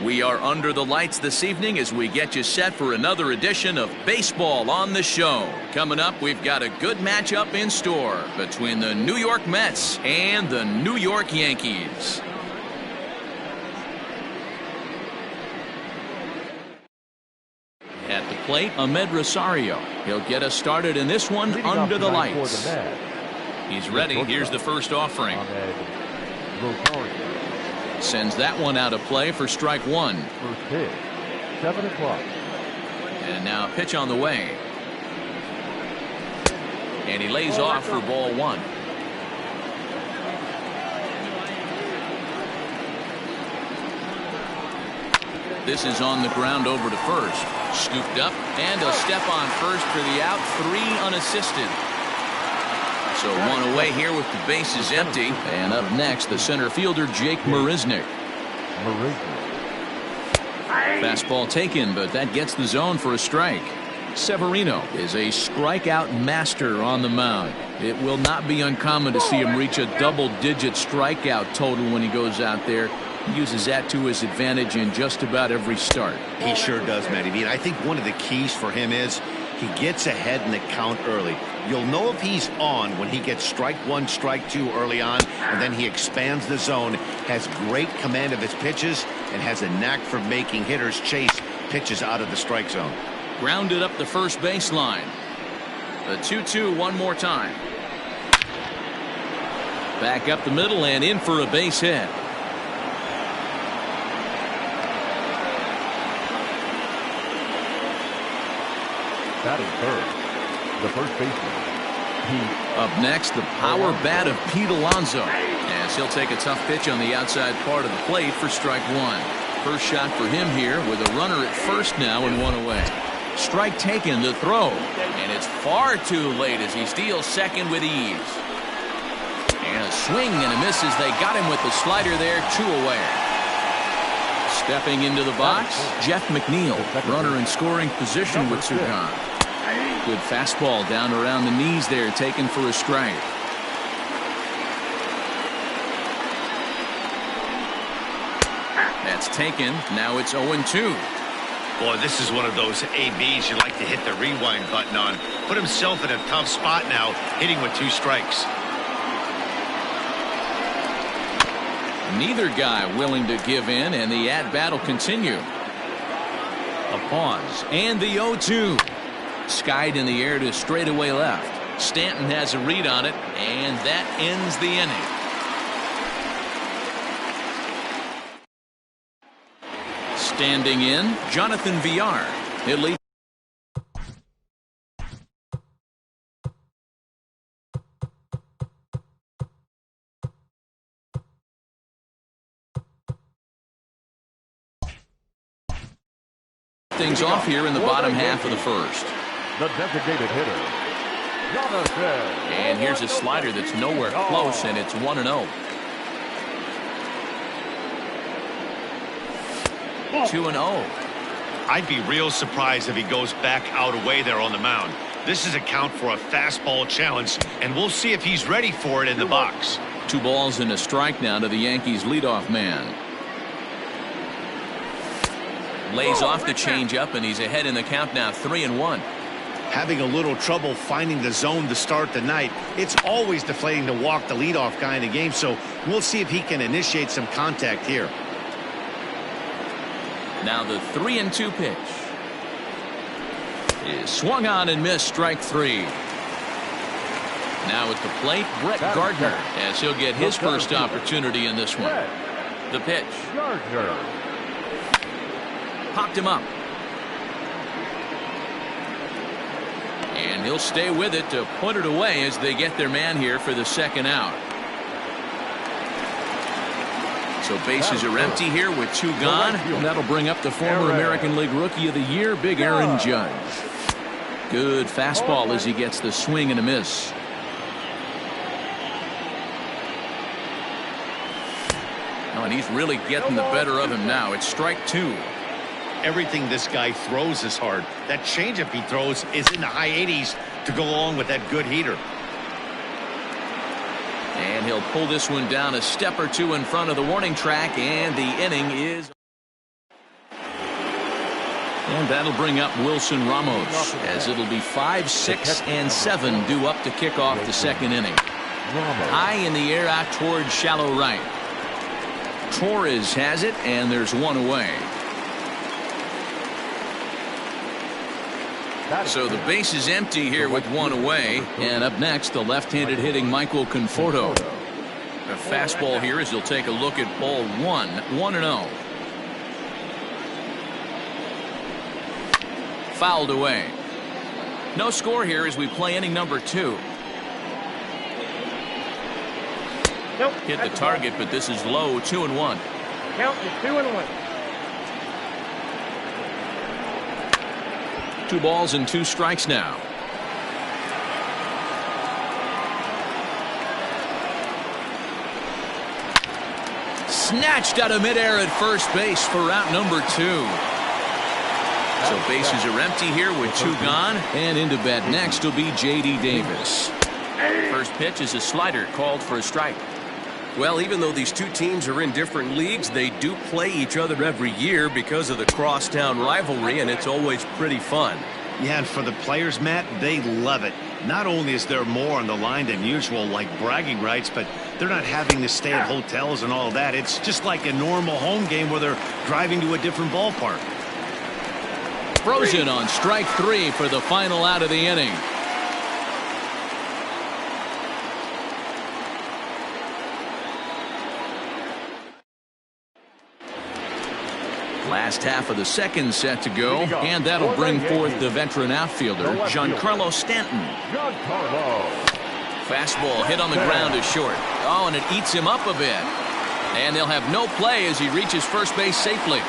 We are under the lights this evening as we get you set for another edition of Baseball on the Show. Coming up, we've got a good matchup in store between the New York Mets and the New York Yankees. At the plate, Ahmed Rosario. He'll get us started in this one under the lights. He's ready. Here's the first offering. Sends that one out of play for strike one. First pitch, 7 o'clock. And now a pitch on the way. And he lays off for ball one. This is on the ground over to first. Scooped up, and a step on first for the out. 3 unassisted. So one away here with the bases empty. And up next, the center fielder, Jake Marisnick. Fastball taken, but that gets the zone for a strike. Severino is a strikeout master on the mound. It will not be uncommon to see him reach a double-digit strikeout total when he goes out there. He uses that to his advantage in just about every start. He sure does, Matty V. And I think one of the keys for him is he gets ahead in the count early. You'll know if he's on when he gets strike one, strike two early on, and then he expands the zone, has great command of his pitches, and has a knack for making hitters chase pitches out of the strike zone. Grounded up the first baseline. The 2-2 one more time. Back up the middle and in for a base hit. Batting third, the first baseman. Up next, the power bat of Pete Alonso, as he'll take a tough pitch on the outside part of the plate for strike one. First shot for him here with a runner at first now and one away. Strike taken, the throw, and it's far too late as he steals second with ease. And a swing and a miss as they got him with the slider there, 2 away. Stepping into the box, Jeff McNeil, runner in scoring position with 2 gone. Good fastball down around the knees there, taken for a strike. That's taken. Now it's 0-2. Boy, this is one of those ABs you like to hit the rewind button on. Put himself in a tough spot now, hitting with 2 strikes. Neither guy willing to give in, and the at-bat will continue. A pause, and the 0-2. Skied in the air to straightaway left. Stanton has a read on it, and that ends the inning. Standing in, Jonathan Villar. He'll lead. Things off here in the bottom half of the first. The designated hitter, Jonathan. And here's a slider that's nowhere close, and it's 1-0. 2-0. I'd be real surprised if he goes back out away there on the mound. This is a count for a fastball challenge, and we'll see if he's ready for it in the box. 2 balls and a strike now to the Yankees leadoff man. Lays off the changeup, and he's ahead in the count now, 3-1. Having a little trouble finding the zone to start the night. It's always deflating to walk the leadoff guy in the game, so we'll see if he can initiate some contact here. Now the 3-2 pitch is swung on and missed, strike 3. Now at the plate, Brett Gardner, as he'll get his first opportunity in this one. The pitch. Popped him up. And he'll stay with it to put it away as they get their man here for the second out. So bases are empty here with 2 gone. And that'll bring up the former American League Rookie of the Year, Big Aaron Judge. Good fastball as he gets the swing and a miss. Oh, and he's really getting the better of him now. It's strike 2. Everything this guy throws is hard. That changeup he throws is in the high 80s to go along with that good heater. And he'll pull this one down a step or 2 in front of the warning track, and the inning is. And that'll bring up Wilson Ramos, as it'll be 5, 6, and 7 due up to kick off the second inning. High in the air out towards shallow right. Torres has it, and there's one away. So the base is empty here with one away. And up next, the left-handed hitting Michael Conforto. A fastball here as he'll take a look at ball 1, 1-0. Fouled away. No score here as we play inning number 2. Nope, hit the target, but this is low. 2-1. Count is 2-1. 2 balls and 2 strikes now. Snatched out of midair at first base for out number 2. So bases are empty here with 2 gone, and into bat next will be J.D. Davis. First pitch is a slider called for a strike. Well, even though these two teams are in different leagues, they do play each other every year because of the crosstown rivalry, and it's always pretty fun. Yeah, and for the players, Matt, they love it. Not only is there more on the line than usual, like bragging rights, but they're not having to stay at hotels and all that. It's just like a normal home game where they're driving to a different ballpark. Frozen on strike 3 for the final out of the inning. Last half of the second set to go, and that'll bring forth the veteran outfielder, Giancarlo Stanton. Fastball hit on the ground is short. Oh, and it eats him up a bit. And they'll have no play as he reaches first base safely.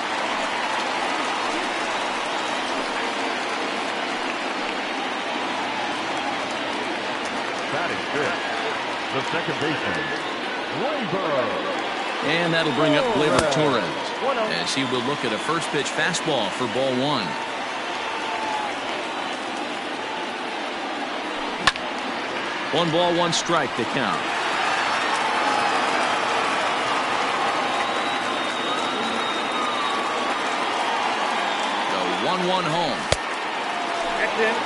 Batting fifth, the second baseman, Gleyber. And that'll bring up Gleyber Torres, as he will look at a first pitch fastball for ball 1. One ball, 1 strike to count. The 1-1 home.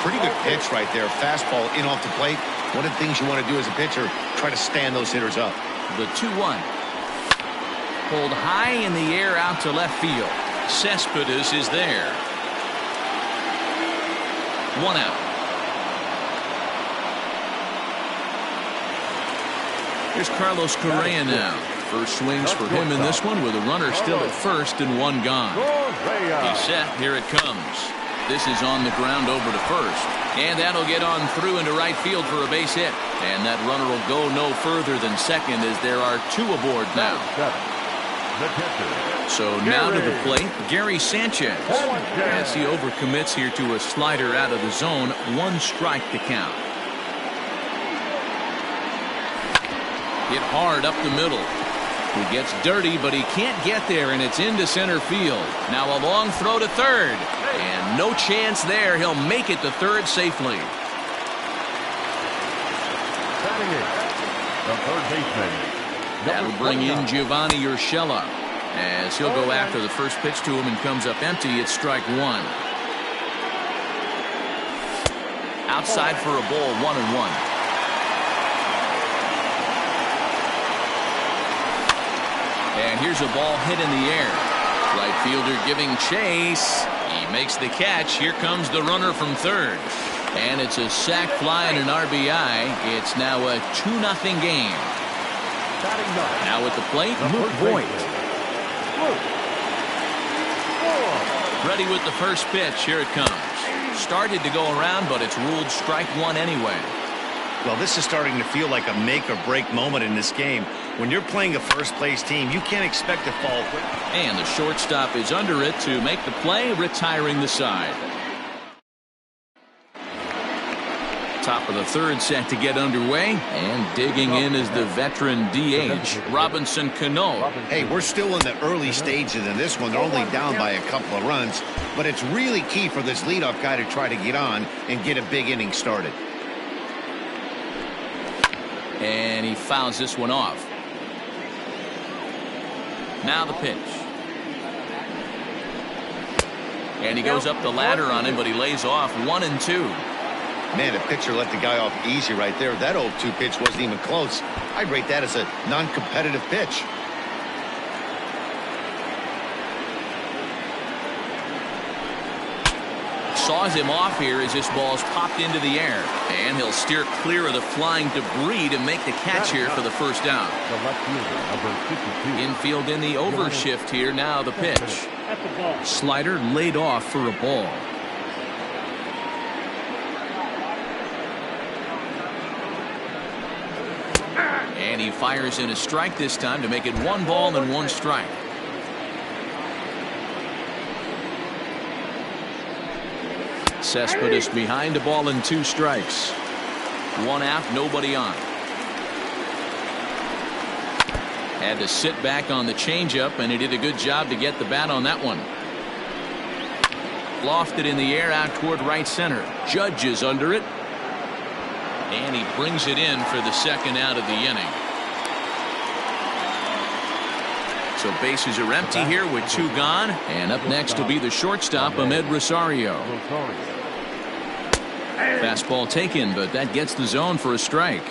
Pretty good pitch right there. Fastball in off the plate. One of the things you want to do as a pitcher, try to stand those hitters up. The 2-1. Pulled high in the air out to left field. Cespedes is there. 1 out. Here's Carlos Correa now. First swings for him in this one with a runner still at first and 1 gone. He's set. Here it comes. This is on the ground over to first. And that'll get on through into right field for a base hit. And that runner will go no further than second as there are 2 aboard now. So now to the plate, Gary Sanchez. As he overcommits here to a slider out of the zone, 1 strike to count. Hit hard up the middle. He gets dirty, but he can't get there, and it's into center field. Now a long throw to third, and no chance there. He'll make it to third safely. The third baseman. That'll bring in Giovanni Urshela, as he'll go after the first pitch to him and comes up empty. It's strike 1. Outside for a ball, 1-1. And here's a ball hit in the air. Right fielder giving chase. He makes the catch. Here comes the runner from third. And it's a sac fly and an RBI. It's now a 2-0 game. Now at the plate, Luke Voigt. Ready with the first pitch. Here it comes. Started to go around, but it's ruled strike 1 anyway. Well, this is starting to feel like a make-or-break moment in this game. When you're playing a first-place team, you can't expect to fall quick. And the shortstop is under it to make the play, retiring the side. Top of the third set to get underway, and digging in is the veteran DH, Robinson Cano. Hey, we're still in the early stages in this one. They're only down by a couple of runs, but it's really key for this leadoff guy to try to get on and get a big inning started. And he fouls this one off. Now the pitch. And he goes up the ladder on him, but he lays off 1-2. Man, a pitcher let the guy off easy right there. That 0-2 pitch wasn't even close. I'd rate that as a non-competitive pitch. Saws him off here as this ball's popped into the air. And he'll steer clear of the flying debris to make the catch here for the first down. The left fielder, number 52. Infield in the overshift here. Now the pitch. That's the ball. Slider laid off for a ball. And he fires in a strike this time to make it 1 ball and 1 strike. Cespedes behind, a ball and 2 strikes. 1 out, nobody on. Had to sit back on the changeup, and he did a good job to get the bat on that one. Lofted in the air out toward right center. Judge is under it. And he brings it in for the second out of the inning. So bases are empty here with 2 gone. And up next will be the shortstop, Ahmed Rosario. Fastball taken, but that gets the zone for a strike.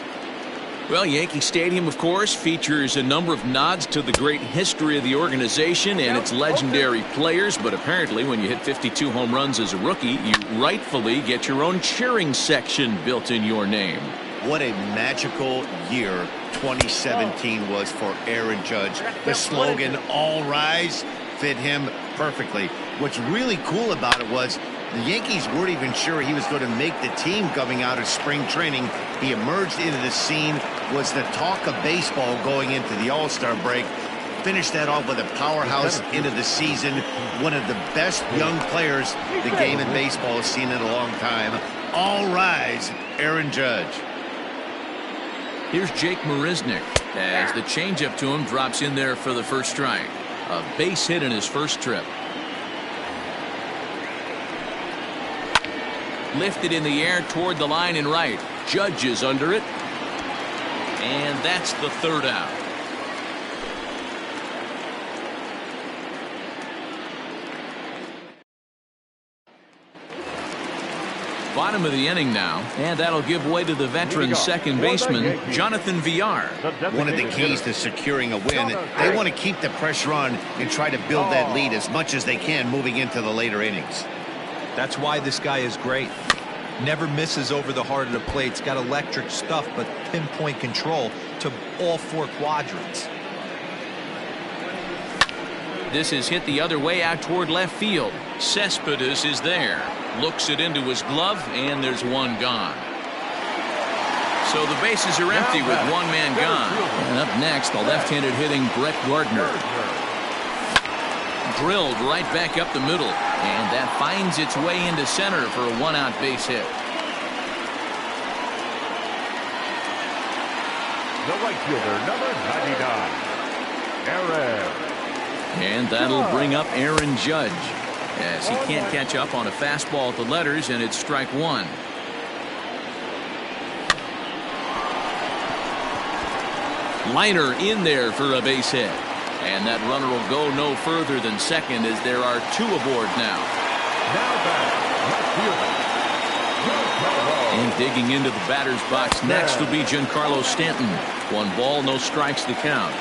Well, Yankee Stadium, of course, features a number of nods to the great history of the organization and its legendary players, but apparently when you hit 52 home runs as a rookie, you rightfully get your own cheering section built in your name. What a magical year 2017 was for Aaron Judge. The slogan, "All Rise," fit him perfectly. What's really cool about it was the Yankees weren't even sure he was going to make the team coming out of spring training. He emerged into the scene, was the talk of baseball going into the All-Star break. Finished that off with a powerhouse into the season. One of the best young players the game in baseball has seen in a long time. All rise, Aaron Judge. Here's Jake Marisnick as the changeup to him drops in there for the first strike. A base hit in his first trip. Lifted in the air toward the line and right. Judge is under it. And that's the third out. Bottom of the inning now, and that'll give way to the veteran second baseman, Jonathan Villar. One of the keys to securing a win, they want to keep the pressure on and try to build that lead as much as they can moving into the later innings. That's why this guy is great. Never misses over the heart of the plate. He's got electric stuff, but pinpoint control to all 4 quadrants. This is hit the other way out toward left field. Cespedes is there. Looks it into his glove, and there's 1 gone. So the bases are empty with 1 man gone. And up next, the left-handed hitting Brett Gardner. Drilled right back up the middle, and that finds its way into center for a 1-out base hit. The right fielder, number 99, Aaron. And that'll bring up Aaron Judge as he can't catch up on a fastball at the letters, and it's strike 1. Liner in there for a base hit. And that runner will go no further than second as there are 2 aboard now. Now back, left fielder, And digging into the batter's box next will be Giancarlo Stanton. 1 ball, no strikes to count.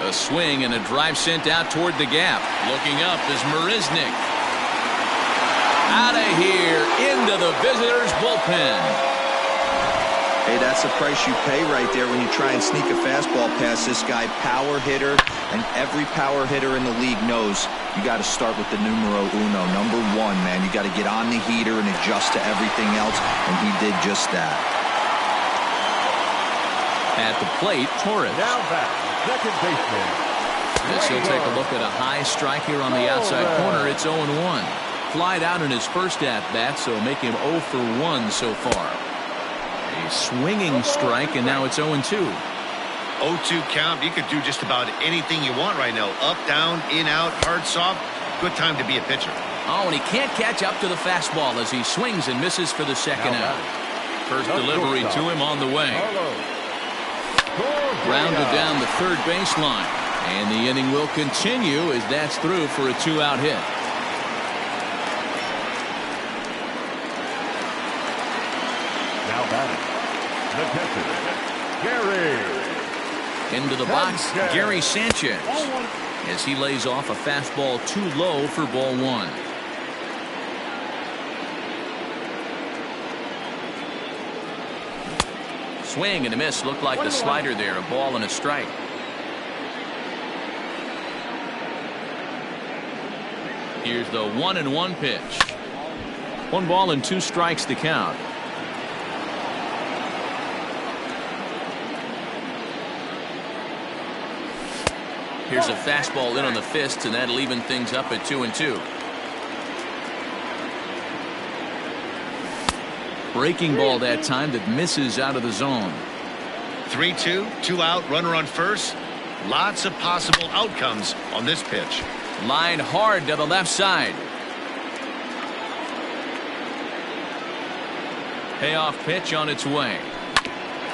A swing and a drive sent out toward the gap. Looking up is Marisnick. Out of here, into the visitors' bullpen. Hey, that's the price you pay right there when you try and sneak a fastball past this guy. Power hitter, and every power hitter in the league knows you got to start with the numero uno, number 1, man. You got to get on the heater and adjust to everything else, and he did just that. At the plate, Torres. now back, second baseman. As he'll take a look at a high strike here on the outside corner. It's 0-1. Flied out in his first at-bat, so make him 0 for 1 so far. A swinging strike, and now it's 0-2. 0-2 count. You could do just about anything you want right now. Up, down, in, out, hard, soft. Good time to be a pitcher. Oh, and he can't catch up to the fastball as he swings and misses for the second out. First delivery to him on the way. Grounded down the third baseline. And the inning will continue as that's through for a 2-out hit. Now batting, the catcher, Gary. Into the box, Gary Sanchez, as he lays off a fastball too low for ball one. Swing and a miss. Looked like the slider there. A ball and a strike. Here's the 1-1 pitch. 1 ball and 2 strikes to count. Here's a fastball in on the fists, and that'll even things up at 2-2. Breaking ball that time that misses out of the zone. 3-2, 2 out, runner on first. Lots of possible outcomes on this pitch. Lined hard to the left side. Payoff pitch on its way.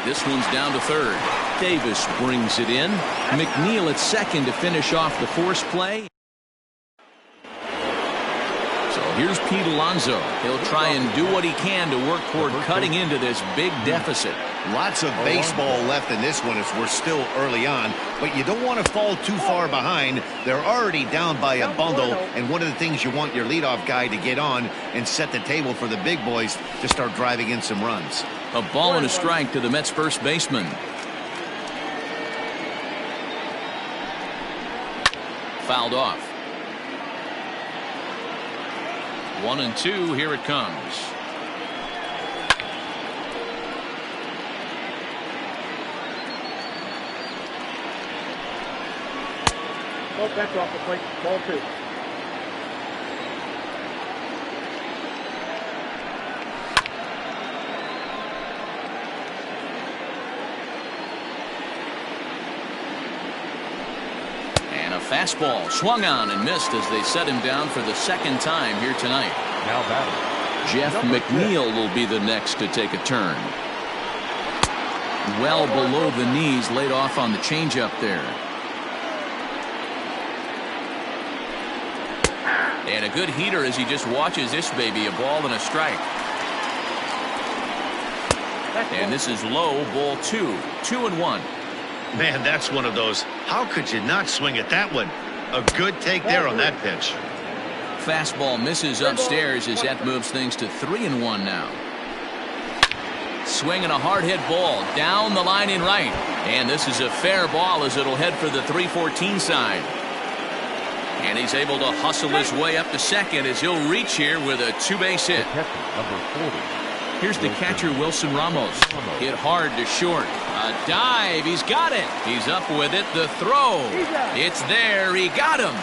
This one's down to third. Davis brings it in. McNeil at second to finish off the force play. So here's Pete Alonso. He'll try and do what he can to work toward cutting into this big deficit. Lots of baseball left in this one as we're still early on, but you don't want to fall too far behind. They're already down by a bundle, and one of the things you want your leadoff guy to get on and set the table for the big boys to start driving in some runs. A ball and a strike to the Mets first baseman. Fouled off. 1-2, here it comes. Oh, that's off the plate. Ball 2. And a fastball swung on and missed as they set him down for the second time here tonight. Now batting, Jeff McNeil will be the next to take a turn. Well below the knees, laid off on the changeup there. And a good heater as he just watches this baby. A ball and a strike. And this is low, ball 2. 2-1. Man, that's one of those. How could you not swing at that one? A good take there on that pitch. Fastball misses upstairs as that moves things to 3-1 now. Swinging a hard hit ball down the line in right. And this is a fair ball as it'll head for the 314 side. And he's able to hustle his way up to second as he'll reach here with a 2-base hit. number 40. Here's the catcher, Wilson Ramos. Hit hard to short. A dive. He's got it. He's up with it. The throw. It's there. He got him.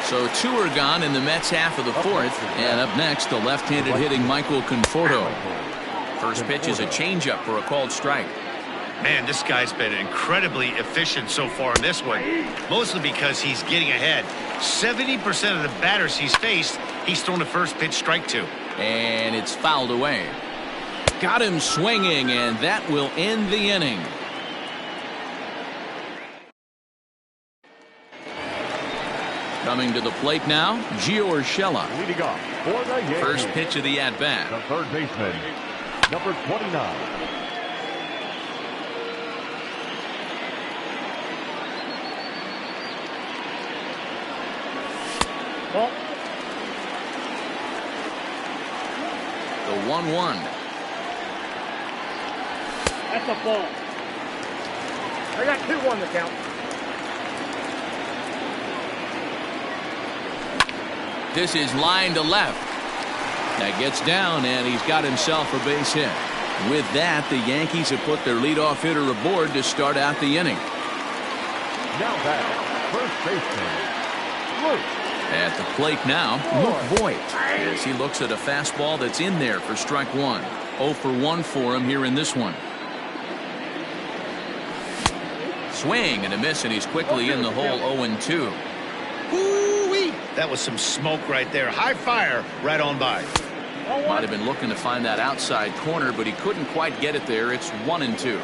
So 2 are gone in the Mets half of the fourth. And up next, the left-handed hitting Michael Conforto. First pitch is a changeup for a called strike. Man, this guy's been incredibly efficient so far in this one, mostly because he's getting ahead. 70% of the batters he's faced, he's thrown a first pitch strike to. And it's fouled away. Got him swinging, and that will end the inning. Coming to the plate now, Gio Urshela. Leading off for the Yankees, First pitch of the at-bat. the third baseman, number 29. Ball. The 1-1. That's a ball. I got 2-1 to count. This is line to left. That gets down, and he's got himself a base hit. With that, the Yankees have put their leadoff hitter aboard to start out the inning. Now back, first baseman, Luke. At the plate now, Luke Voigt, as he looks at a fastball that's in there for strike 1. 0 for 1 for him here in this one. Swing and a miss, and he's quickly in the hole. 0-2. Ooh-wee. That was some smoke right there. High fire right on by. Might have been looking to find that outside corner, but he couldn't quite get it there. It's 1-2.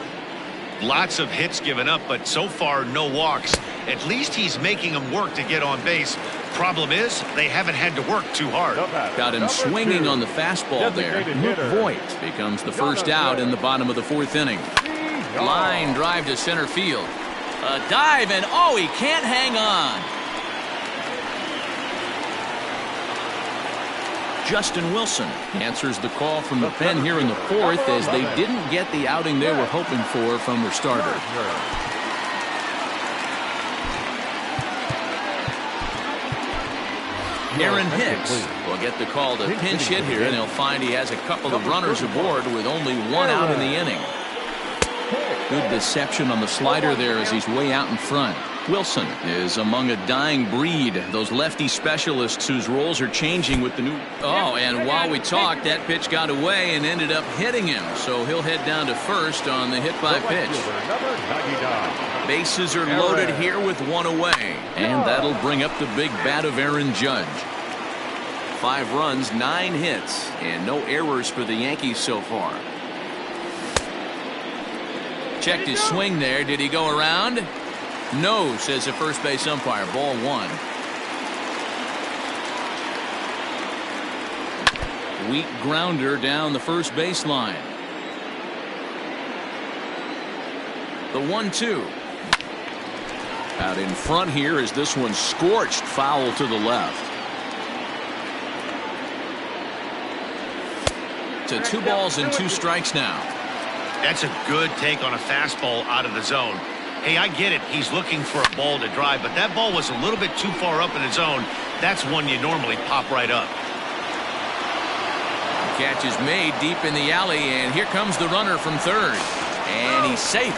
Lots of hits given up, but so far no walks. At least he's making them work to get on base. Problem is, they haven't had to work too hard. Got him swinging on the fastball there. Luke Voigt becomes the first out in the bottom of the 4th inning. Line drive to center field. A dive, and oh, he can't hang on. Justin Wilson answers the call from the pen here in the 4th as they didn't get the outing they were hoping for from their starter. Aaron Hicks will get the call to pinch hit here, and he'll find he has a couple of runners aboard with only 1 out in the inning. Good deception on the slider there as he's way out in front. Wilson is among a dying breed, those lefty specialists whose roles are changing with the new... Oh, and while we talked, that pitch got away and ended up hitting him, so he'll head down to first on the hit by pitch. Bases are loaded here with 1 away, and that'll bring up the big bat of Aaron Judge. 5 runs, 9 hits, and no errors for the Yankees so far. Checked his swing there. Did he go around? No, says the first base umpire. Ball 1. Weak grounder down the first baseline. The 1-2. Out in front here as this one scorched foul to the left. To 2 balls and 2 strikes now. That's a good take on a fastball out of the zone. Hey, I get it. He's looking for a ball to drive, but that ball was a little bit too far up in the zone. That's one you normally pop right up. Catch is made deep in the alley, and here comes the runner from third. And he's safe.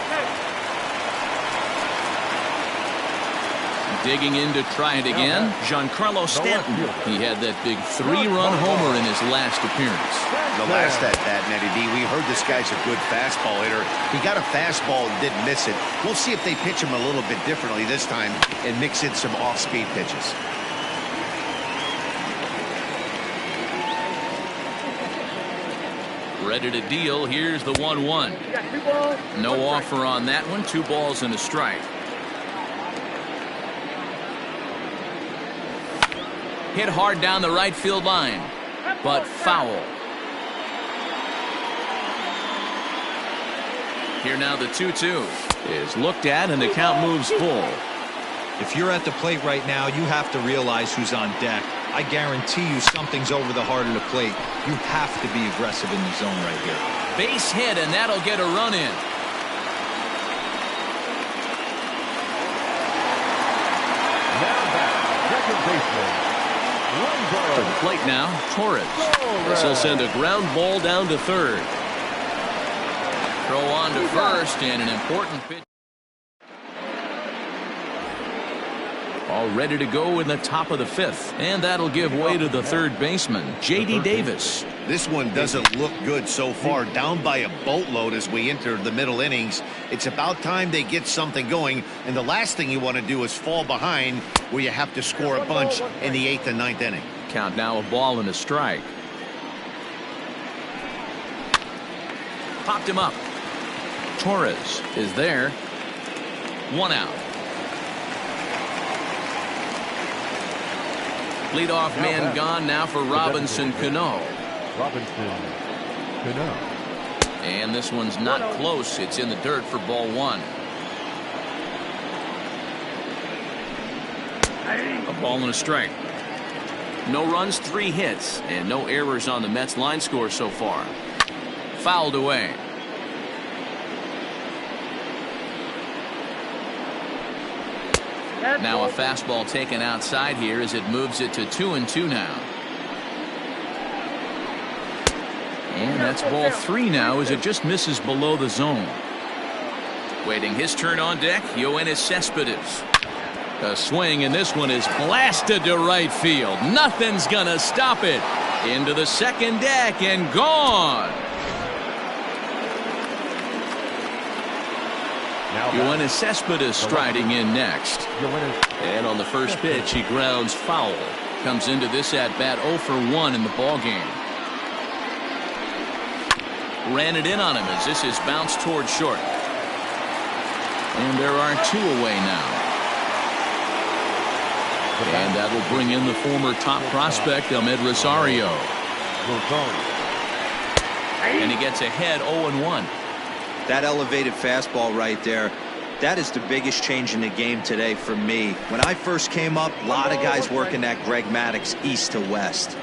Digging in to try it again, Giancarlo Stanton. He had that big 3-run homer in his last appearance. The last at bat, Nettie D, we heard this guy's a good fastball hitter. He got a fastball and didn't miss it. We'll see if they pitch him a little bit differently this time and mix in some off-speed pitches. Ready to deal. Here's the 1-1. No offer on that one. 2 balls and a strike. Hit hard down the right field line, but foul. Here now the 2-2 is looked at, and the count moves full. If you're at the plate right now, you have to realize who's on deck. I guarantee you something's over the heart of the plate. You have to be aggressive in the zone right here. Base hit, and that'll get a run in. Now back, second baseman. To the plate now, Torres. This will send a ground ball down to third. Throw on to first, and an important pitch. All ready to go in the top of the 5th, and that'll give way to the third baseman, J.D. Davis. This one doesn't look good so far. Down by a boatload as we enter the middle innings. It's about time they get something going, and the last thing you want to do is fall behind where you have to score a bunch in the 8th and 9th inning. Count now a ball and a strike. Popped him up. Torres is there. 1 out. Leadoff man gone now for Robinson Cano. And this one's not close. It's in the dirt for ball 1. A ball and a strike. No runs, 3 hits, and no errors on the Mets line score so far. Fouled away. Now a fastball taken outside here as it moves it to 2-2 now. And that's ball 3 now as it just misses below the zone. Waiting his turn on deck, Yoenis Cespedes. A swing, and this one is blasted to right field. Nothing's gonna stop it. Into the second deck and gone. Yoenis Cespedes striding in next. And on the first pitch, he grounds foul. Comes into this at-bat 0 for 1 in the ballgame. Ran it in on him as this is bounced toward short. And there are 2 away now. And that'll bring in the former top prospect, Ahmed Rosario. And he gets ahead 0-1. That elevated fastball right there, that is the biggest change in the game today for me. When I first came up, a lot of guys working that Greg Maddux east to west.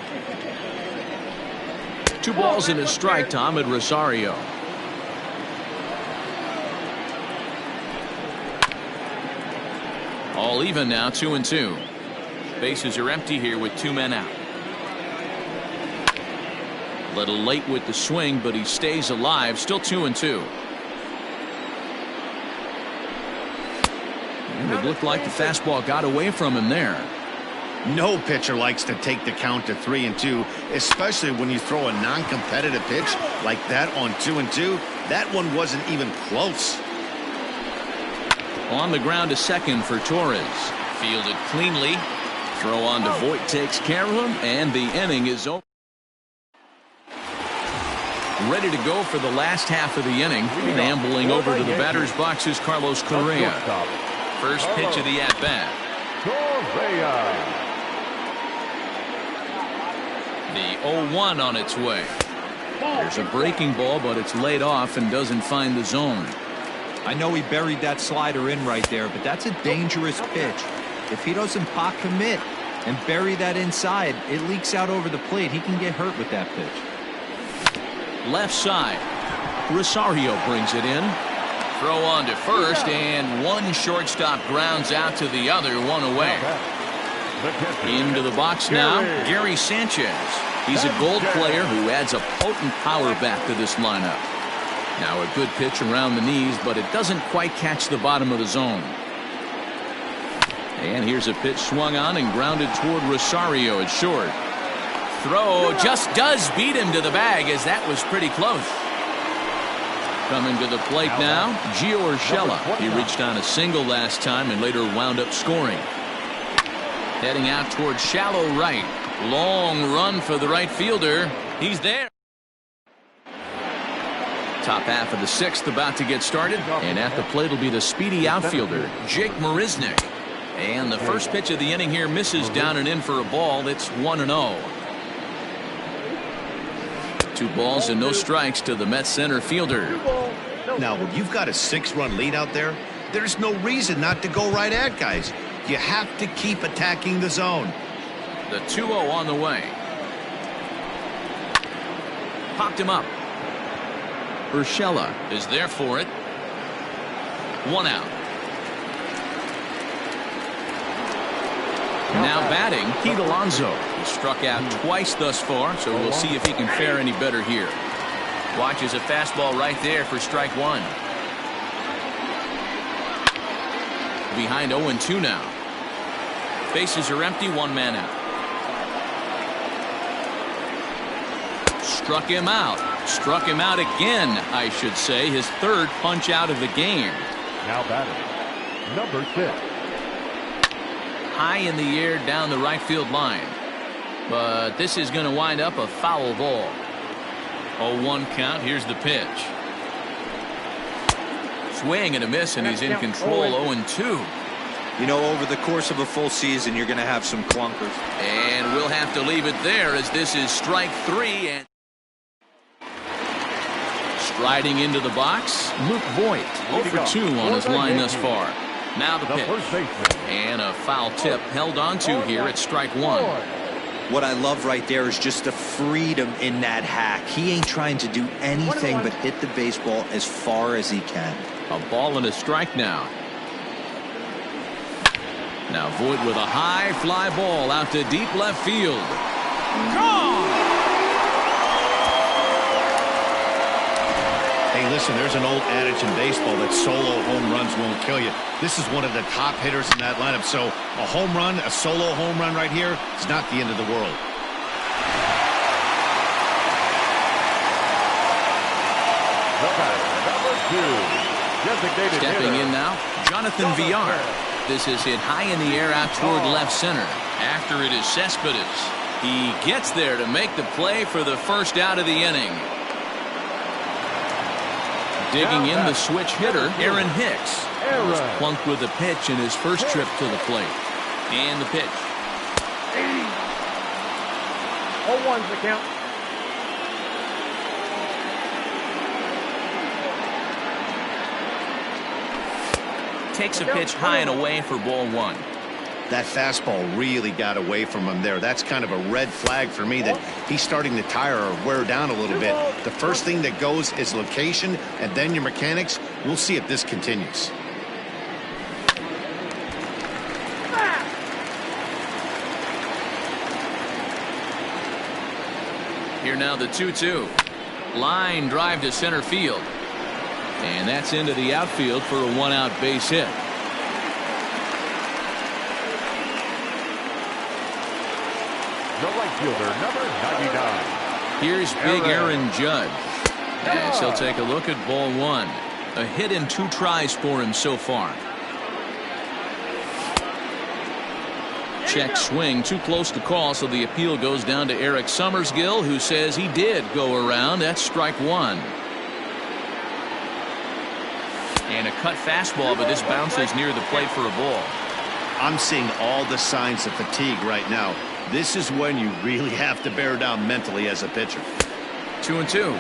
2 balls and a strike to Ahmed Rosario. All even now, 2-2. Bases are empty here with 2 men out. A little late with the swing, but he stays alive. Still 2-2. And it looked like the fastball got away from him there. No pitcher likes to take the count to 3-2, especially when you throw a non-competitive pitch like that on 2-2. That one wasn't even close. On the ground to second for Torres. Fielded cleanly. Throw on to Voit takes care of him, and the inning is over. Ready to go for the last half of the inning. Ambling over to the batter's box is Carlos Correa. First pitch of the at-bat. The 0-1 on its way. There's a breaking ball, but it's laid off and doesn't find the zone. I know he buried that slider in right there, but that's a dangerous pitch. If he doesn't pot commit and bury that inside, it leaks out over the plate. He can get hurt with that pitch. Left side. Rosario brings it in. Throw on to first, and one shortstop grounds out to the other, 1 away. Into the box now, Gary Sanchez. He's a gold player who adds a potent power back to this lineup. Now a good pitch around the knees, but it doesn't quite catch the bottom of the zone. And here's a pitch swung on and grounded toward Rosario at short. Throw just does beat him to the bag, as that was pretty close. Coming to the plate now, Gio Urshela. He reached on a single last time and later wound up scoring. Heading out towards shallow right. Long run for the right fielder. He's there. Top half of the 6th about to get started, and at the plate will be the speedy outfielder, Jake Marisnick. And the first pitch of the inning here misses down and in for a ball. It's 1-0. 2 balls and no strikes to the Mets center fielder. Now, when you've got a 6-run lead out there, there's no reason not to go right at guys. You have to keep attacking the zone. The 2-0 on the way. Popped him up. Urshela is there for it. 1 out. Now batting, Pete Alonso. He struck out twice thus far, so we'll see if he can fare any better here. Watches a fastball right there for strike 1. Behind 0-2 now. Bases are empty, 1 man out. Struck him out. Struck him out again, I should say. His 3rd punch out of the game. Now batting, number 6. High in the air down the right field line. But this is going to wind up a foul ball. 0-1 count. Here's the pitch. Swing and a miss, and he's in control. 0-2. You know, over the course of a full season, you're going to have some clunkers. And we'll have to leave it there, as this is strike 3. And striding into the box, Luke Voit. 0-2 on his line thus far. Now the pitch. And a foul tip held onto here at strike 1. What I love right there is just the freedom in that hack. He ain't trying to do anything but hit the baseball as far as he can. A ball and a strike now. Now Voit with a high fly ball out to deep left field. Gone! Hey, listen, there's an old adage in baseball that solo home runs won't kill you. This is one of the top hitters in that lineup. So a home run, a solo home run right here, is not the end of the world. Stepping in now, Jonathan Villar. This is hit high in the air out toward left center. After it is Cespedes. He gets there to make the play for the first out of the inning. Digging in the switch hitter, Aaron Hicks. Error. Plunked with the pitch in his first trip to the plate. And the pitch. 0-1's the count. Takes a pitch high and away for ball one. That fastball really got away from him there. That's kind of a red flag for me that he's starting to tire or wear down a little bit. The first thing that goes is location and then your mechanics. We'll see if this continues. Here now the 2-2. Line drive to center field. And that's into the outfield for a one-out base hit. The right fielder, number 99. Here's big Aaron Judge. As he'll take a look at ball one. A hit in 2 tries for him so far. Check swing, too close to call, so the appeal goes down to Eric Summersgill, who says he did go around. That's strike one. And a cut fastball, but this bounces near the plate for a ball. I'm seeing all the signs of fatigue right now. This is when you really have to bear down mentally as a pitcher. 2-2.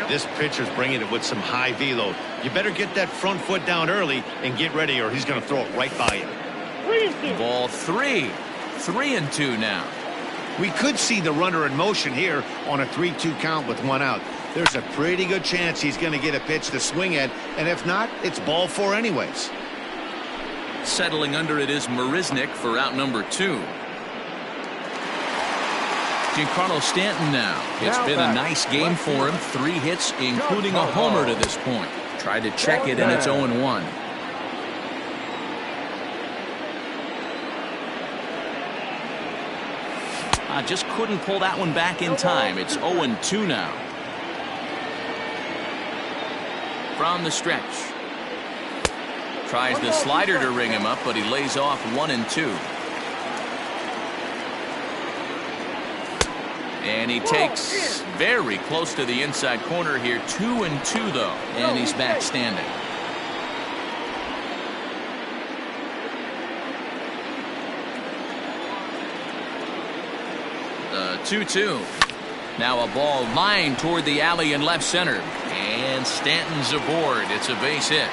This pitcher's bringing it with some high velo. You better get that front foot down early and get ready, or he's going to throw it right by you. Ball 3. 3-2 now. We could see the runner in motion here on a 3-2 count with 1 out. There's a pretty good chance he's going to get a pitch to swing at, and if not, it's ball 4 anyways. Settling under it is Marisnik for out number 2. Giancarlo Stanton now. It's been a nice game for him. 3 hits, including a homer to this point. Tried to check it, and it's 0-1. Just couldn't pull that one back in time. It's 0-2 now. From the stretch. Tries the slider to ring him up, but he lays off 1-2. And he takes very close to the inside corner here. 2-2 though, and he's back standing. The 2-2. Now a ball lined toward the alley in left center. And Stanton's aboard. It's a base hit.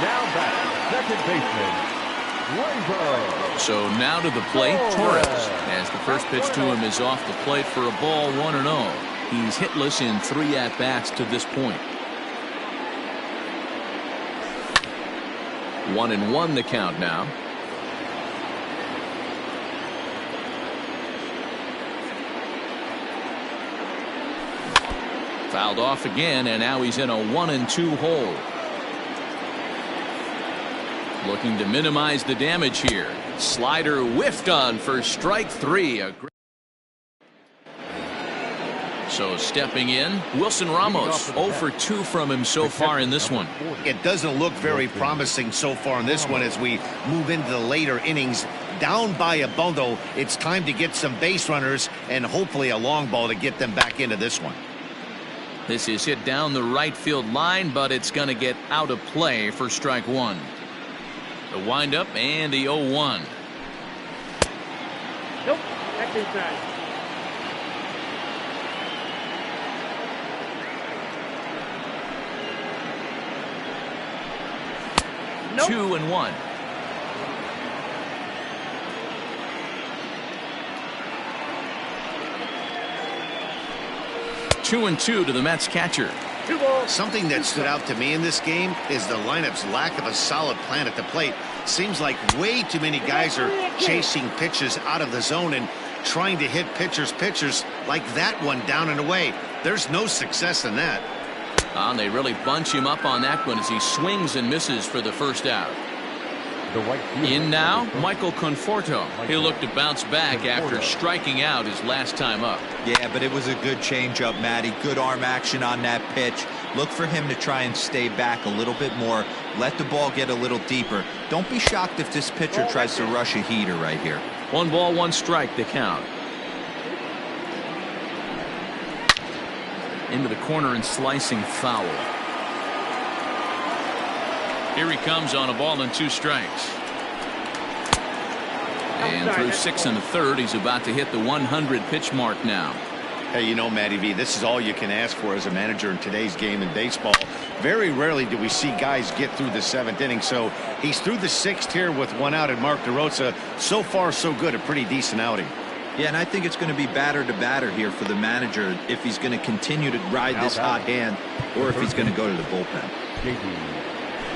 Now back, second baseman, Rizzo. So now to the plate, Torres. As the first pitch to him is off the plate for a ball, 1-0. He's hitless in 3 at-bats to this point. 1-1 the count now. Fouled off again, and now he's in a 1-2 hole. Looking to minimize the damage here. Slider whiffed on for strike 3. So stepping in, Wilson Ramos. 0 for 2 from him so far in this one. It doesn't look very promising so far in this one as we move into the later innings. Down by a bundle, it's time to get some base runners and hopefully a long ball to get them back into this one. This is hit down the right field line, but it's going to get out of play for strike 1. The windup and the 0-1. Nope, that's inside. Nope. 2-1. Two and 2 to the Mets catcher. Something that stood out to me in this game is the lineup's lack of a solid plan at the plate. Seems like way too many guys are chasing pitches out of the zone and trying to hit pitchers like that one down and away. There's no success in that. They really bunch him up on that one as he swings and misses for the first out. In now, Michael Conforto. He'll look to bounce back after striking out his last time up. Yeah, but it was a good changeup, Matty. Good arm action on that pitch. Look for him to try and stay back a little bit more. Let the ball get a little deeper. Don't be shocked if this pitcher tries to rush a heater right here. 1 ball, 1 strike, the count. into the corner and slicing foul. Here he comes on a ball and 2 strikes. And through 6 1/3, he's about to hit the 100 pitch mark now. Hey, you know, Matty V, this is all you can ask for as a manager in today's game in baseball. Very rarely do we see guys get through the 7th inning. So he's through the 6th here with 1 out, and Mark DeRosa, so far so good, a pretty decent outing. Yeah, and I think it's going to be batter to batter here for the manager if he's going to continue to ride this hot hand or if he's going to go to the bullpen.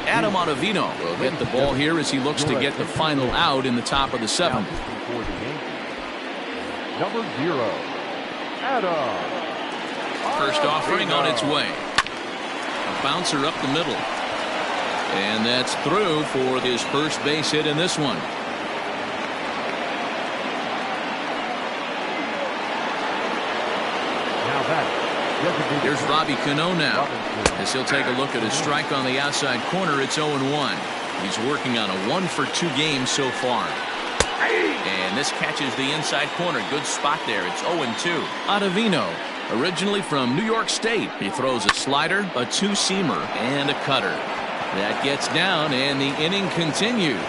Adam Ottavino will hit the ball here as he looks to get the final out in the top of the 7th. Number 0, Adam. First offering on its way. A bouncer up the middle. And that's through for his first base hit in this one. Here's Robbie Cano now, as he'll take a look at his strike on the outside corner. It's 0-1. He's working on a 1-for-2 game so far. And this catches the inside corner. Good spot there. It's 0-2. Ottavino, originally from New York State. He throws a slider, a 2-seamer, and a cutter. That gets down, and the inning continues.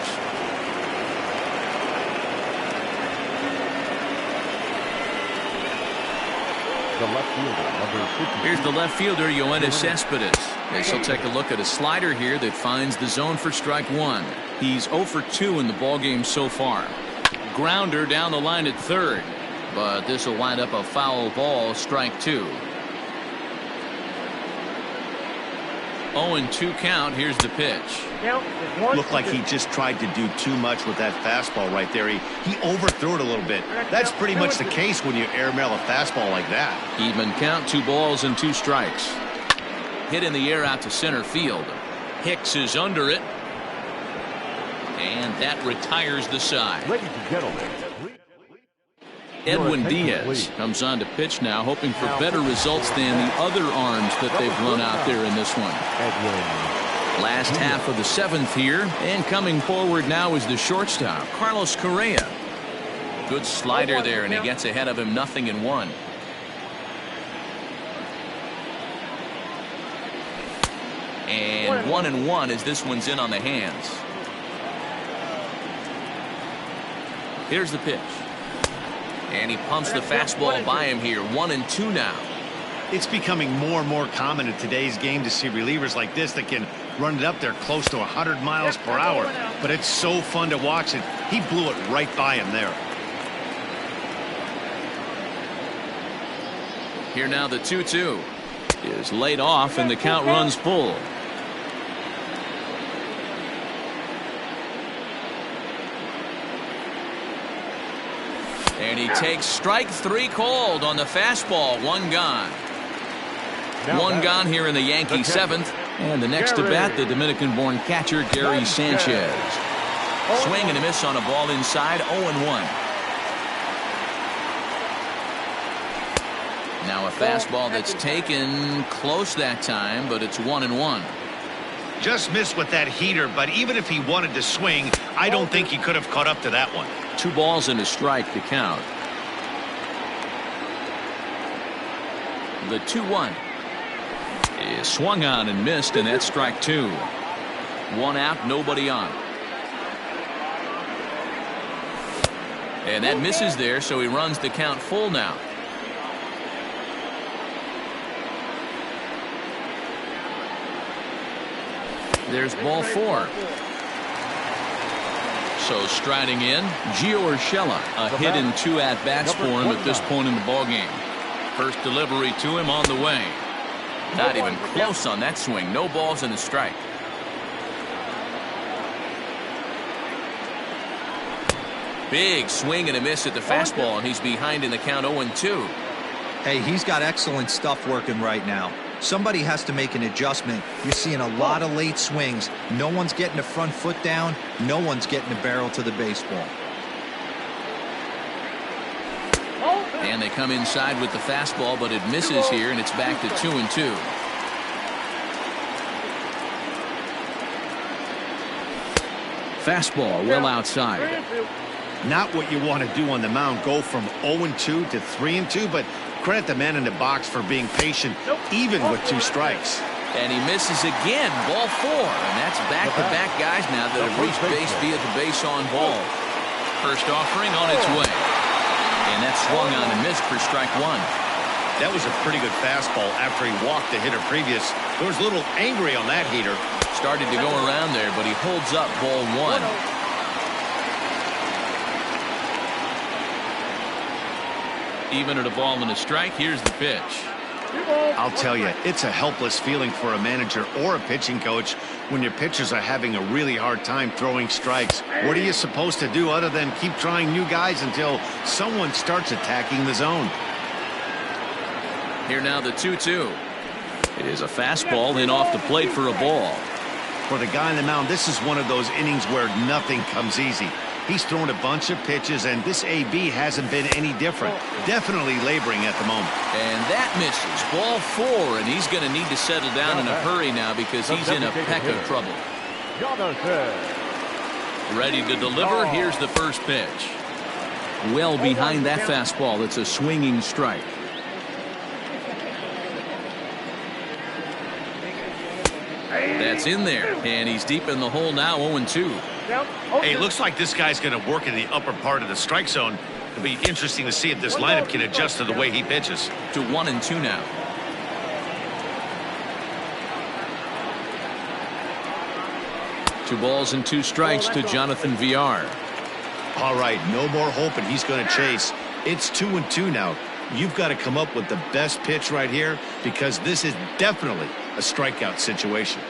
The left fielder, number 50. Here's the left fielder, Yoenis Cespedes. As he'll take a look at a slider here that finds the zone for strike 1. He's 0 for 2 in the ballgame so far. Grounder down the line at 3rd. But this will wind up a foul ball, strike 2. 0-2 count. Here's the pitch. Looked like he just tried to do too much with that fastball right there. He overthrew it a little bit. That's pretty much the case when you airmail a fastball like that. Even count, 2 balls and 2 strikes. Hit in the air out to center field. Hicks is under it. And that retires the side. Ladies and gentlemen, Edwin Diaz comes on to pitch now, hoping for better results than the other arms that they've run out there in this one. Last half of the 7th here, and coming forward now is the shortstop, Carlos Correa. Good slider there, and he gets ahead of him, 0-1. And 1-1 as this one's in on the hands. Here's the pitch. And he pumps the fastball by him here. 1-2 now. It's becoming more and more common in today's game to see relievers like this that can run it up there close to 100 miles per hour. But it's so fun to watch it. He blew it right by him there. Here now the 2-2 is laid off and the count runs full. And he takes strike 3 called on the fastball. 1 gone. 1 gone here in the Yankee 7th. And the next to bat, the Dominican-born catcher, Gary Sanchez. Swing and a miss on a ball inside, 0-1. Now a fastball that's taken close that time, but it's 1-1. Just missed with that heater, but even if he wanted to swing, I don't think he could have caught up to that one. 2 balls and a strike to count. The 2-1 is swung on and missed, and that's strike 2. 1 out, nobody on. And that misses there, so he runs the count full now. There's ball 4. So striding in, Gio Urshela, a hit in 2 at-bats for him at this point in the ballgame. First delivery to him on the way. Not even close on that swing. No balls and a strike. Big swing and a miss at the fastball, and he's behind in the count 0-2. Hey, he's got excellent stuff working right now. Somebody has to make an adjustment. You're seeing a lot of late swings. No one's getting the front foot down. No one's getting the barrel to the baseball. And they come inside with the fastball, but it misses here, and it's back to 2-2. Fastball well outside. Not what you want to do on the mound. Go from 0-2 to 3-2, but credit the man in the box for being patient, even with 2 strikes. And he misses again, ball 4. And that's back-to-back guys now that have reached base via the base on ball. First offering on its way. And that swung on and missed for strike 1. That was a pretty good fastball after he walked the hitter previous. There was a little angry on that heater. Started to go around there, but he holds up ball 1. Even at a ball and a strike, here's the pitch. I'll tell you, it's a helpless feeling for a manager or a pitching coach when your pitchers are having a really hard time throwing strikes. What are you supposed to do other than keep trying new guys until someone starts attacking the zone? Here now the 2-2. It is a fastball in off the plate for a ball. For the guy on the mound, this is one of those innings where nothing comes easy. He's thrown a bunch of pitches, and this AB hasn't been any different. Definitely laboring at the moment. And that misses. Ball 4, and he's going to need to settle down in a hurry now because he's in a peck of trouble. Ready to deliver. Here's the first pitch. Well behind that fastball. It's a swinging strike. That's in there, and he's deep in the hole now, 0-2. Hey, looks like this guy's going to work in the upper part of the strike zone. It'll be interesting to see if this lineup can adjust to the way he pitches. To 1-2 now. Two balls and 2 strikes to Jonathan VR. All right, no more hope, and he's going to chase. It's 2-2 now. You've got to come up with the best pitch right here because this is definitely a strikeout situation.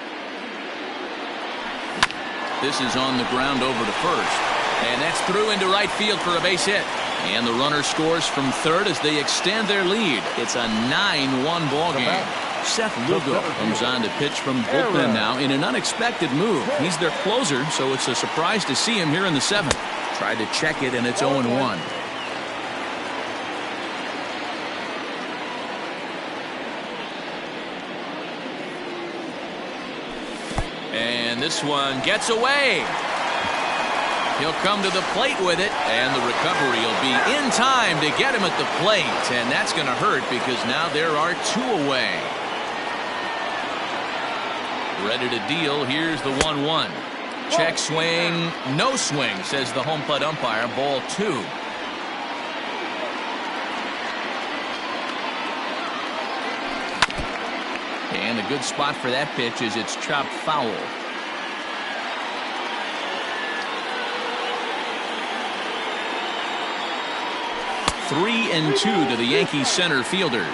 This is on the ground over to first. And that's through into right field for a base hit. And the runner scores from third as they extend their lead. It's a 9-1 ball game. Seth Lugo comes on to pitch from bullpen now in an unexpected move. He's their closer, so it's a surprise to see him here in the 7th. Tried to check it, and it's 0-1. And this one gets away. He'll come to the plate with it, and the recovery will be in time to get him at the plate. And that's going to hurt because now there are 2 away. Ready to deal. Here's the 1-1. Check swing. No swing, says the home plate umpire. Ball 2. And a good spot for that pitch is it's chopped foul. Three and 2 to the Yankees center fielder.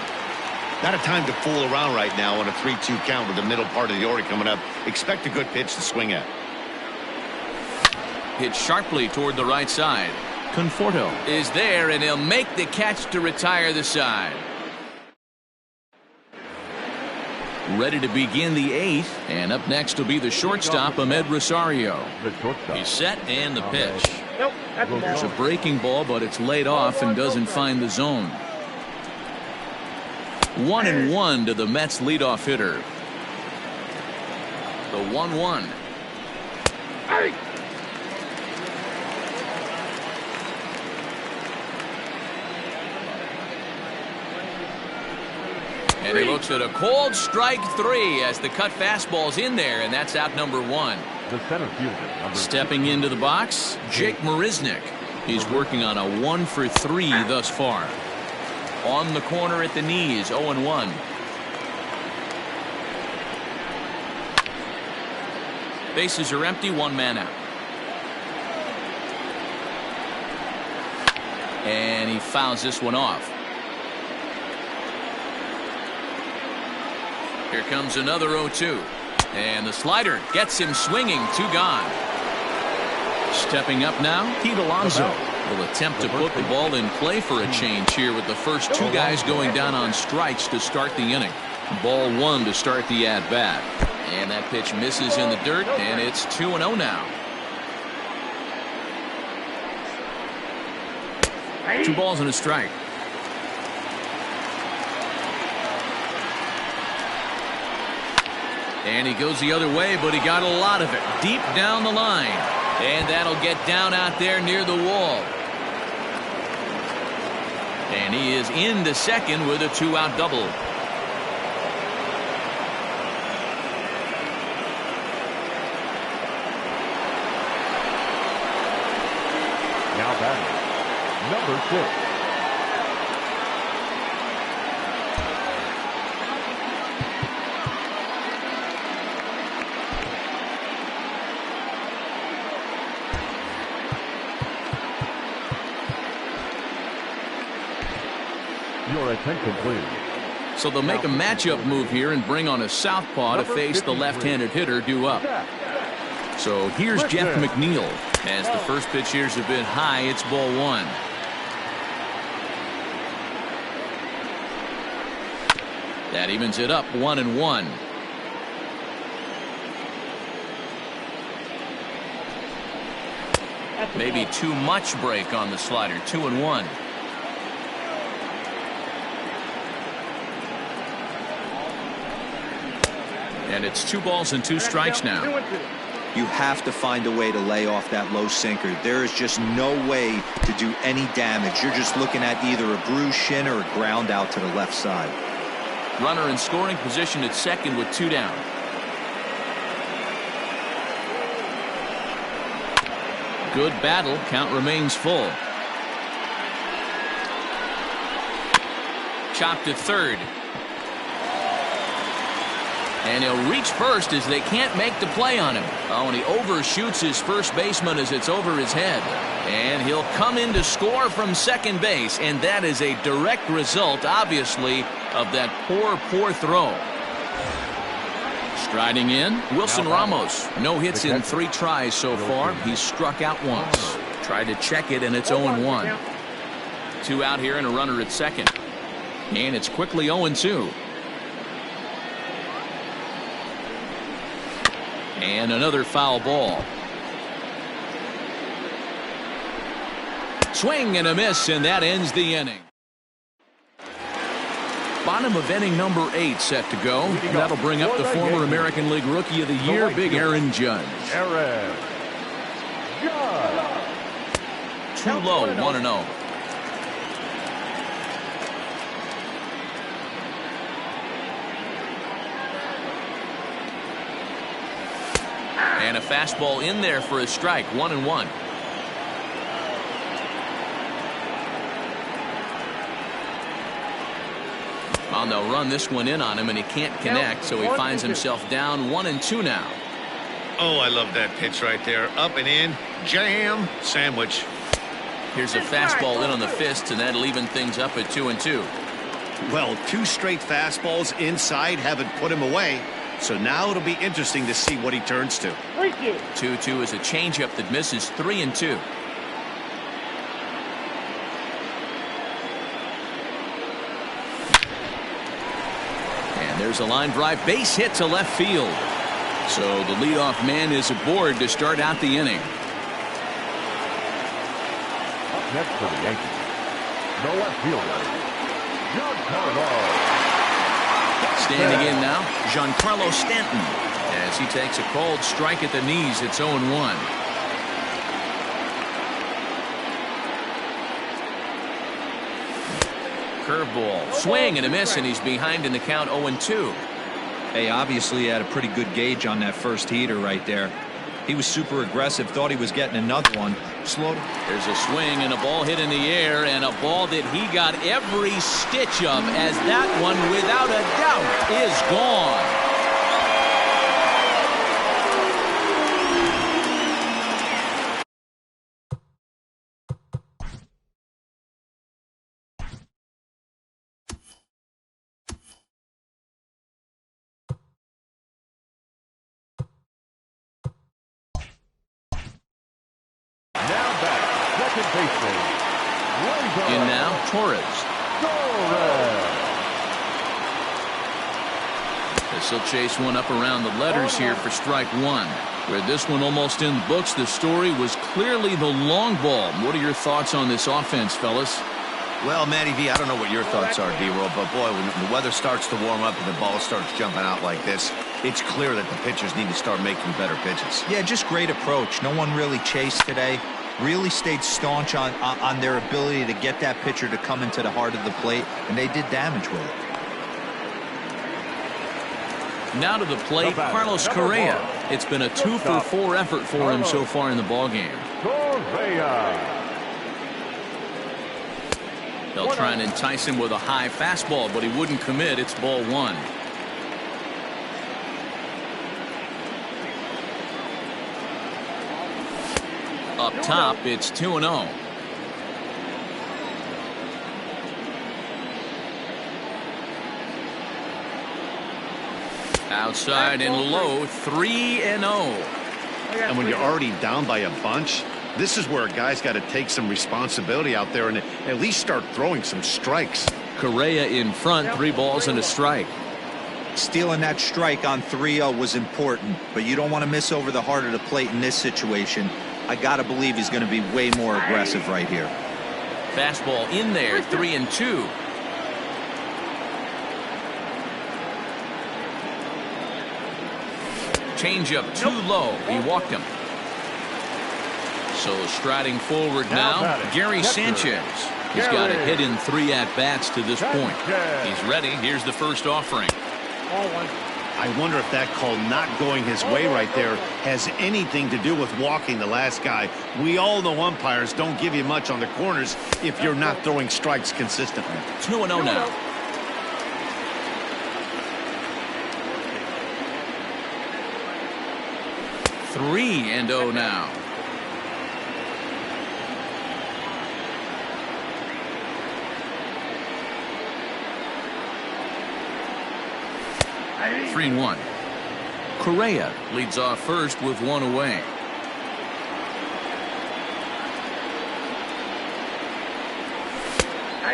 Not a time to fool around right now on a 3-2 count with the middle part of the order coming up. Expect a good pitch to swing at. Hit sharply toward the right side. Conforto is there, and he'll make the catch to retire the side. Ready to begin the 8th, and up next will be the shortstop, Ahmed Rosario. He's set, and the pitch. It's a breaking ball, but it's laid off and doesn't find the zone. 1-1 to the Mets leadoff hitter. The 1-1. And he looks at a cold strike 3 as the cut fastball's in there, and that's out number 1. The center fielder, Stepping into the box, Jake Marisnick. He's working on a 1 for 3 thus far. On the corner at the knees, 0-1. Bases are empty, 1 man out. And he fouls this one off. Here comes another 0-2. And the slider gets him swinging. 2 gone. Stepping up now, Pete Alonso will attempt to put the ball in play for a change here with the first 2 guys going down on strikes to start the inning. Ball 1 to start the at-bat. And that pitch misses in the dirt, and it's 2-0 now. 2 balls and a strike. And he goes the other way, but he got a lot of it deep down the line. And that'll get down out there near the wall. And And he is into second with a 2-out double. Now batting, number 6. Your attention, please. So they'll make a matchup move here and bring on a southpaw to face the left-handed hitter due up. So here's Jeff McNeil. As the first pitch here's a bit high, it's ball 1. That evens it up 1-1. Maybe too much break on the slider. 2-1. And it's 2 balls and 2 strikes now. You have to find a way to lay off that low sinker. There is just no way to do any damage. You're just looking at either a bruised shin or a ground out to the left side. Runner in scoring position at second with 2 down. Good battle. Count remains full. Chopped at third. And he'll reach first as they can't make the play on him. Oh, and he overshoots his first baseman as it's over his head. And he'll come in to score from second base. And that is a direct result, obviously, of that poor throw. Striding in, Wilson Ramos. No hits in 3 tries so far. He's struck out once. Tried to check it, and it's 0-1. 2 out here and a runner at second. And it's quickly 0-2. And another foul ball. Swing and a miss, and that ends the inning. Bottom of inning number 8 set to go. That'll bring up the former American League Rookie of the Year, Big Aaron Judge. Aaron Judge. Too low, 1-0. And a fastball in there for a strike, 1-1. Well, they'll run this one in on him, and he can't connect, so he finds himself down 1-2 now. Oh, I love that pitch right there. Up and in, jam, sandwich. Here's a fastball in on the fists, and that'll even things up at 2-2. Well, 2 straight fastballs inside haven't put him away. So now it'll be interesting to see what he turns to. 2-2 is a changeup that misses. 3-2. And there's a line drive base hit to left field. So the leadoff man is aboard to start out the inning. Up next for the Yankees, the left fielder, Giancarlo. Standing in now, Giancarlo Stanton. As he takes a called strike at the knees, it's 0-1. Curveball, swing and a miss, and he's behind in the count 0-2. Hey, obviously he had a pretty good gauge on that first heater right there. He was super aggressive, thought he was getting another one. Slowed. There's a swing and a ball hit in the air, and a ball that he got every stitch of, as that one, without a doubt, is gone. In now, Torres. As he'll chase one up around the letters here for strike 1. With this one almost in the books, the story was clearly the long ball. What are your thoughts on this offense, fellas? Well, Matty V, I don't know what your thoughts are, D-Roll, but boy, when the weather starts to warm up and the ball starts jumping out like this, it's clear that the pitchers need to start making better pitches. Yeah, just great approach. No one really chased today. really stayed staunch on their ability to get that pitcher to come into the heart of the plate, and they did damage with it. Now to the plate, Carlos Correa. It's been a 2-for-4 effort for him so far in the ballgame. They'll try and entice him with a high fastball, but he wouldn't commit. It's ball 1. Up top, it's 2-0. Outside and low, 3-0. And when you're already down by a bunch, this is where a guy's got to take some responsibility out there and at least start throwing some strikes. Correa in front, 3 balls and a strike. Stealing that strike on 3-0 was important, but you don't want to miss over the heart of the plate in this situation. I got to believe he's going to be way more aggressive right here. Fastball in there, 3-2. Changeup too low. He walked him. So striding forward now, Gary Sanchez. He's got a hit in 3 at-bats to this point. He's ready. Here's the first offering. I wonder if that call not going his way right there has anything to do with walking the last guy. We all know umpires don't give you much on the corners if you're not throwing strikes consistently. 2-0 now. Three and 0 now. Three and 1. Correa leads off first with 1 away.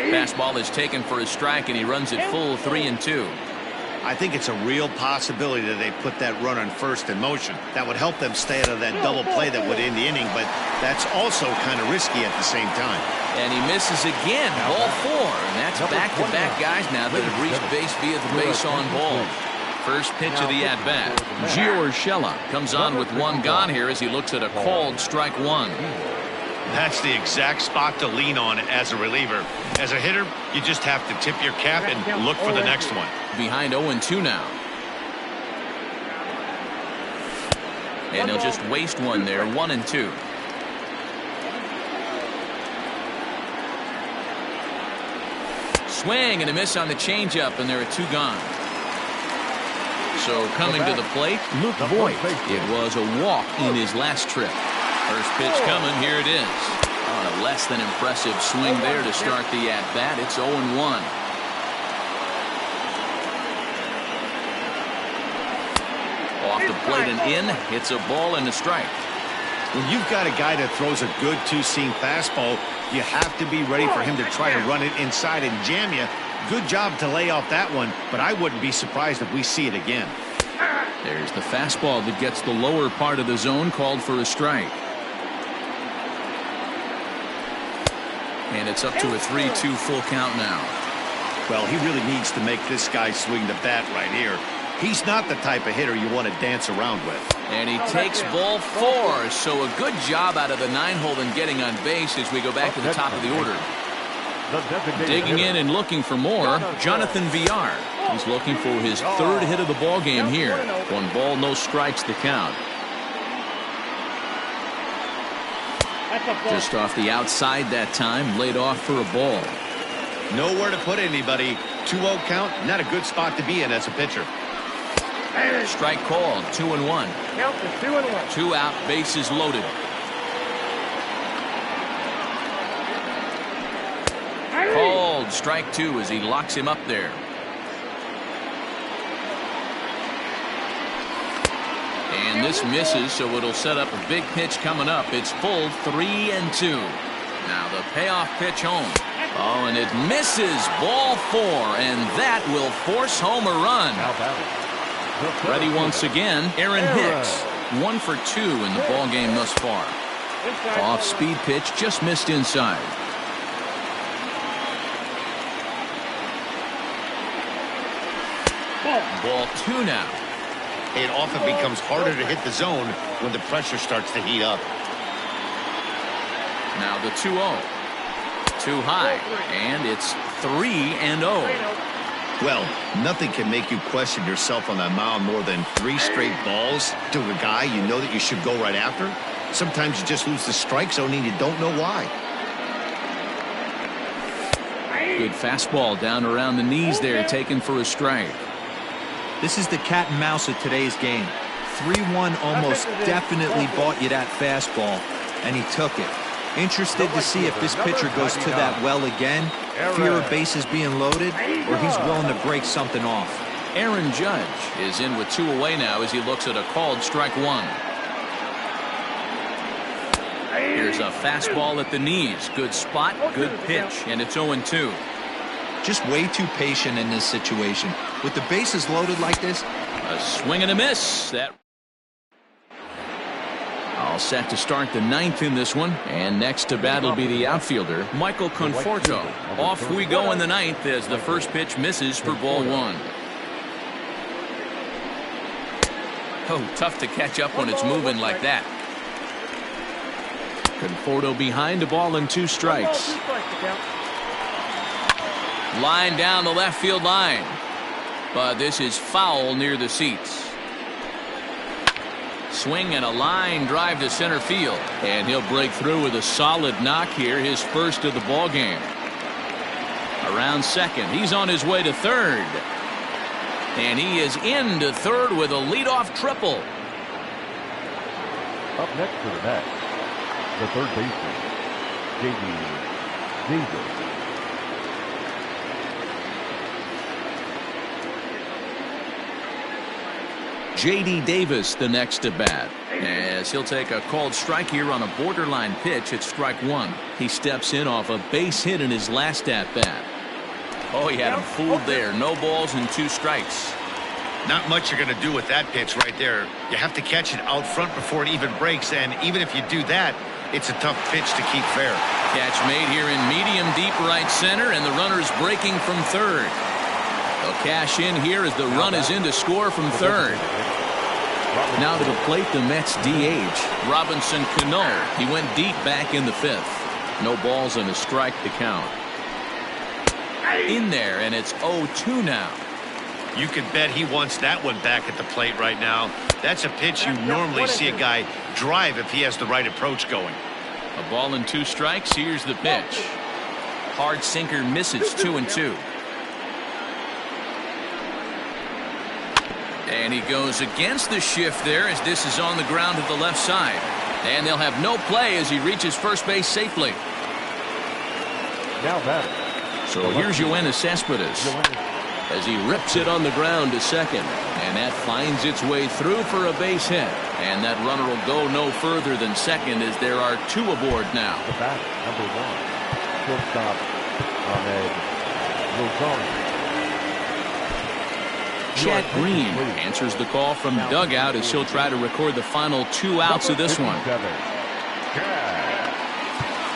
Fastball is taken for a strike, and he runs it full 3-2. I think it's a real possibility that they put that run on first in motion. That would help them stay out of that double play that would end the inning, but that's also kind of risky at the same time. And he misses again, ball 4. And that's back-to-back guys now that have reached base via the base on ball. First pitch of the at-bat. Gio Urshela comes on with 1 gone here as he looks at a called strike 1. That's the exact spot to lean on as a reliever. As a hitter, you just have to tip your cap and look for the next one. Behind 0-2 now. And he'll just waste one there, 1-2. Swing and a miss on the changeup, and there are 2 gone. So coming to the plate, Luke Voigt. It was a walk in his last trip. First pitch coming, here it is. On a less than impressive swing there to start the at-bat. It's 0-1. Off the plate and in, hits a ball and a strike. When you've got a guy that throws a good two-seam fastball, you have to be ready for him to try to run it inside and jam you. Good job to lay off that one, but I wouldn't be surprised if we see it again. There's the fastball that gets the lower part of the zone, called for a strike. And it's up to a 3-2 full count now. Well, he really needs to make this guy swing the bat right here. He's not the type of hitter you want to dance around with. And he takes ball 4. So a good job out of the 9-hole in getting on base as we go back to the top of the order. Digging in and looking for more, Jonathan Villar. He's looking for his 3rd hit of the ball game here. 1 ball, no strikes to count. Just off the outside that time, laid off for a ball. Nowhere to put anybody. 2-0 count, not a good spot to be in as a pitcher. Strike called, 2-1. Count is 2-1. 2 out, bases loaded. Called strike 2 as he locks him up there. And this misses, so it'll set up a big pitch coming up. It's full 3-2. Now the payoff pitch home. Oh, and it misses, ball 4, and that will force home a run. Ready once again, Aaron Hicks. 1 for 2 in the ball game thus far. Off-speed pitch, just missed inside. Ball 2 now. It often becomes harder to hit the zone when the pressure starts to heat up. Now the 2-0. Too high, and it's 3-0. Well, nothing can make you question yourself on that mound more than 3 straight balls to a guy you know that you should go right after. Sometimes you just lose the strike zone and you don't know why. Good fastball down around the knees there, taken for a strike. This is the cat and mouse of today's game. 3-1 almost definitely bought you that fastball, and he took it. Interested to see if this pitcher goes to that well again, fear of bases being loaded, or he's willing to break something off. Aaron Judge is in with 2 away now as he looks at a called strike 1. Here's a fastball at the knees. Good spot, good pitch, and it's 0-2. Just way too patient in this situation. With the bases loaded like this, a swing and a miss. That all set to start the 9th in this one, and next to bat will be the outfielder Michael Conforto. Off we go in the 9th as the first pitch misses for ball 1. Oh, tough to catch up when it's moving like that. Conforto behind, a ball and 2 strikes. Line down the left field line, but this is foul near the seats. Swing and a line drive to center field, and he'll break through with a solid knock here, his first of the ball game. Around second, he's on his way to third, and he is into third with a leadoff triple. Up next to the bat, the third baseman, J.D. Davis. J.D. Davis the next to bat, as he'll take a called strike here on a borderline pitch at strike 1. He steps in off a base hit in his last at-bat. Oh, he had him fooled there. No balls and 2 strikes. Not much you're going to do with that pitch right there. You have to catch it out front before it even breaks, and even if you do that, it's a tough pitch to keep fair. Catch made here in medium deep right center, and the runner's breaking from third. They'll cash in here as the run is in to score from third. Now to the plate, the Mets DH, Robinson Cano. He went deep back in the 5th. No balls and a strike to count. In there, and it's 0-2 now. You can bet he wants that one back at the plate right now. That's a pitch you normally see a guy drive if he has the right approach going. A ball and 2 strikes. Here's the pitch. Hard sinker misses. 2-2. And he goes against the shift there as this is on the ground to the left side. And they'll have no play as he reaches first base safely. Now batting. So here's Yoenis Cespedes as he rips it on the ground to second. And that finds its way through for a base hit. And that runner will go no further than second as there are 2 aboard now. The batter, number 1, shortstop, Ahmed Lozano. Chad Green answers the call from dugout as he'll try to record the final 2 outs of this one. Chad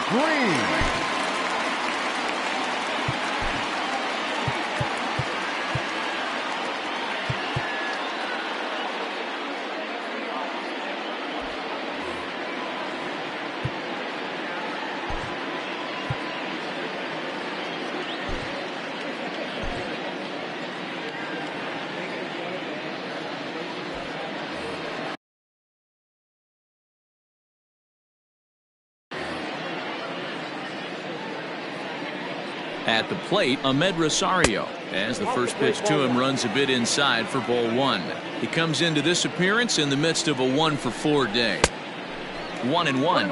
Green. At the plate, Ahmed Rosario, as the first pitch to him runs a bit inside for ball 1. He comes into this appearance in the midst of a 1-for-4 day. 1-1.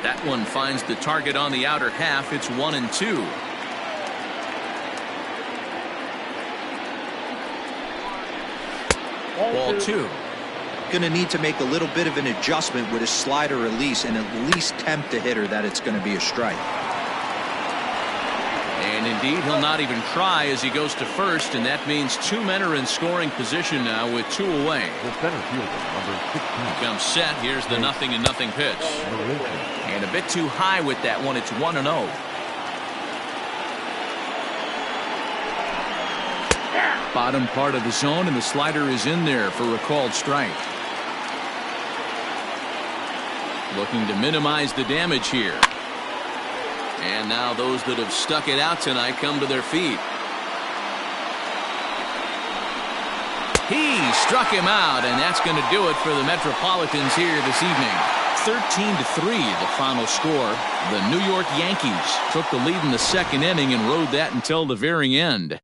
That one finds the target on the outer half. It's 1-2. Ball 2. Going to need to make a little bit of an adjustment with his slider release and at least tempt the hitter that it's going to be a strike. And indeed, he'll not even try as he goes to first, and that means 2 men are in scoring position now with 2 away. The center fielder, number 16. Comes set. Here's the 0-0 pitch. And a bit too high with that one. It's 1-0. Bottom part of the zone, and the slider is in there for a called strike. Looking to minimize the damage here. And now those that have stuck it out tonight come to their feet. He struck him out, and that's going to do it for the Metropolitans here this evening. 13-3, the final score. The New York Yankees took the lead in the second inning and rode that until the very end.